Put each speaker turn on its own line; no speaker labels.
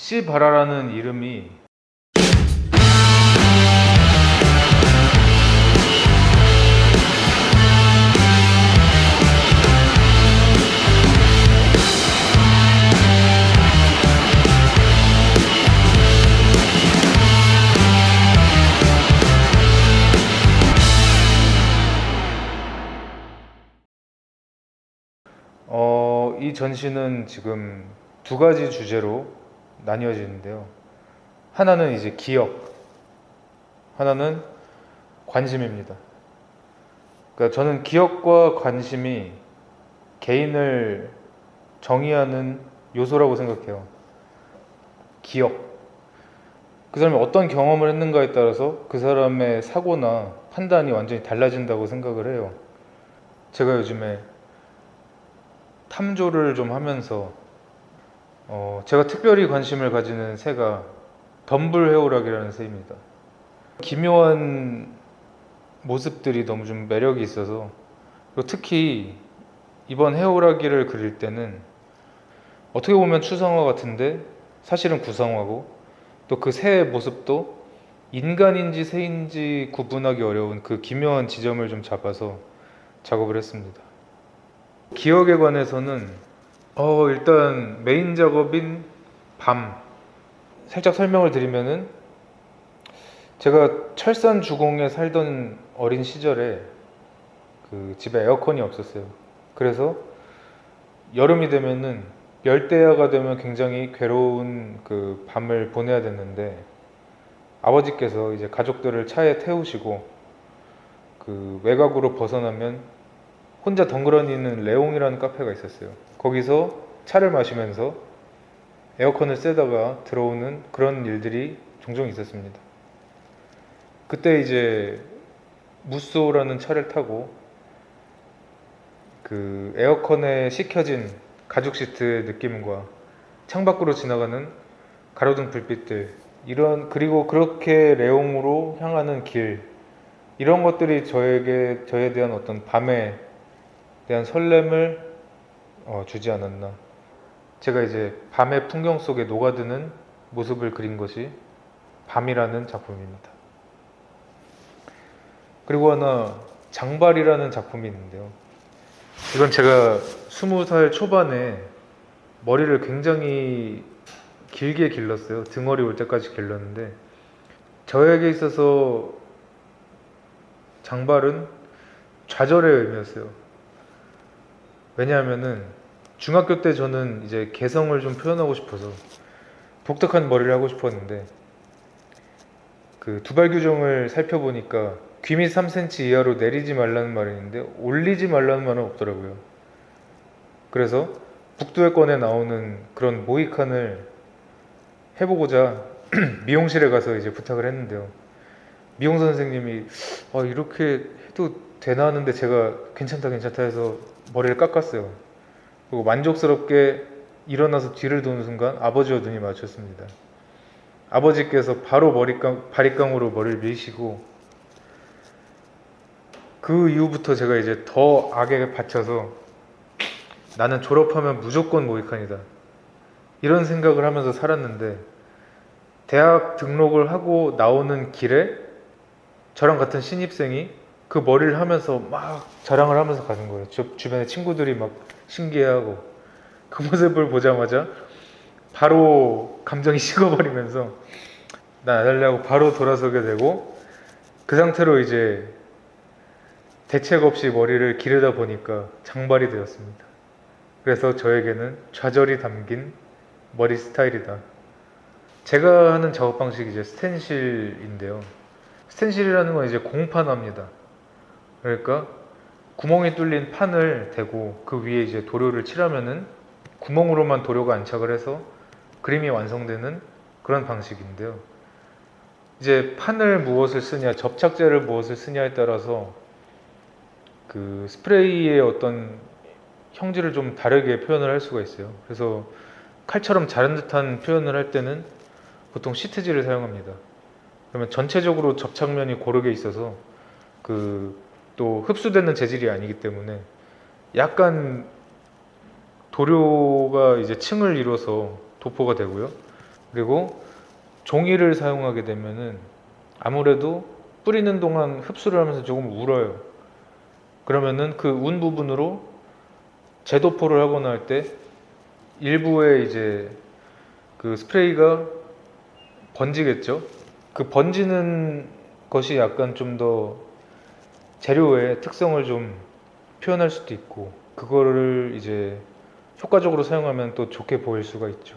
씨바라라는 이름이 이 전시는 지금 두 가지 주제로 나뉘어지는데요. 하나는 이제 기억, 하나는 관심입니다. 그러니까 저는 기억과 관심이 개인을 정의하는 요소라고 생각해요. 기억. 그 사람이 어떤 경험을 했는가에 따라서 그 사람의 사고나 판단이 완전히 달라진다고 생각을 해요. 제가 요즘에 탐조를 좀 하면서 제가 특별히 관심을 가지는 새가 덤블 헤오락이라는 새입니다. 기묘한 모습들이 너무 좀 매력이 있어서, 그리고 특히 이번 헤오라기를 그릴 때는 어떻게 보면 추상화 같은데 사실은 구상화고, 또 그 새의 모습도 인간인지 새인지 구분하기 어려운 그 기묘한 지점을 좀 잡아서 작업을 했습니다. 기억에 관해서는 일단 메인 작업인 밤, 살짝 설명을 드리면은, 제가 철산 주공에 살던 어린 시절에 그 집에 에어컨이 없었어요. 그래서 여름이 되면은, 열대야가 되면 굉장히 괴로운 그 밤을 보내야 됐는데, 아버지께서 이제 가족들을 차에 태우시고 그 외곽으로 벗어나면 혼자 덩그러니 있는 레옹이라는 카페가 있었어요. 거기서 차를 마시면서 에어컨을 쐬다가 들어오는 그런 일들이 종종 있었습니다. 그때 이제 무쏘라는 차를 타고 그 에어컨에 식혀진 가죽 시트의 느낌과 창밖으로 지나가는 가로등 불빛들, 그리고 그렇게 레옹으로 향하는 길, 이런 것들이 저에 대한 어떤 밤에 대한 설렘을 주지 않았나. 제가 이제 밤의 풍경 속에 녹아드는 모습을 그린 것이 밤이라는 작품입니다. 그리고 하나, 장발이라는 작품이 있는데요. 이건 제가 20살 초반에 머리를 굉장히 길게 길렀어요. 등허리 올 때까지 길렀는데, 저에게 있어서 장발은 좌절의 의미였어요. 왜냐하면은 중학교 때 저는 이제 개성을 좀 표현하고 싶어서 독특한 머리를 하고 싶었는데, 그 두발 규정을 살펴보니까 귀 밑 3cm 이하로 내리지 말라는 말이 있는데 올리지 말라는 말은 없더라고요. 그래서 북두의권에 나오는 그런 모히칸을 해보고자 미용실에 가서 이제 부탁을 했는데요. 미용사 선생님이 이렇게 해도 되나 하는데, 제가 괜찮다 해서 머리를 깎았어요. 그리고 만족스럽게 일어나서 뒤를 도는 순간 아버지와 눈이 마주쳤습니다. 아버지께서 바로 바릿깡으로 머리를 밀시고, 그 이후부터 제가 이제 더 악에 받쳐서 나는 졸업하면 무조건 모히칸이다, 이런 생각을 하면서 살았는데, 대학 등록을 하고 나오는 길에 저랑 같은 신입생이 그 머리를 하면서 막 자랑을 하면서 가는 거예요. 주변에 친구들이 막 신기해하고, 그 모습을 보자마자 바로 감정이 식어버리면서 나 안 할래 하고 바로 돌아서게 되고, 그 상태로 이제 대책 없이 머리를 기르다 보니까 장발이 되었습니다. 그래서 저에게는 좌절이 담긴 머리 스타일이다. 제가 하는 작업 방식이 이제 스텐실인데요. 스텐실이라는 건 이제 공판화입니다. 그러니까 구멍이 뚫린 판을 대고 그 위에 이제 도료를 칠하면은 구멍으로만 도료가 안착을 해서 그림이 완성되는 그런 방식인데요. 이제 판을 무엇을 쓰냐, 접착제를 무엇을 쓰냐에 따라서 그 스프레이의 어떤 형질을 좀 다르게 표현을 할 수가 있어요. 그래서 칼처럼 자른 듯한 표현을 할 때는 보통 시트지를 사용합니다. 그러면 전체적으로 접착면이 고르게 있어서 또 흡수되는 재질이 아니기 때문에 약간 도료가 이제 층을 이뤄서 도포가 되고요. 그리고 종이를 사용하게 되면은 아무래도 뿌리는 동안 흡수를 하면서 조금 울어요. 그러면은 그 운 부분으로 제도포를 하거나 할 때 일부의 이제 그 스프레이가 번지겠죠. 그 번지는 것이 약간 좀 더 재료의 특성을 좀 표현할 수도 있고, 그거를 이제 효과적으로 사용하면 또 좋게 보일 수가 있죠.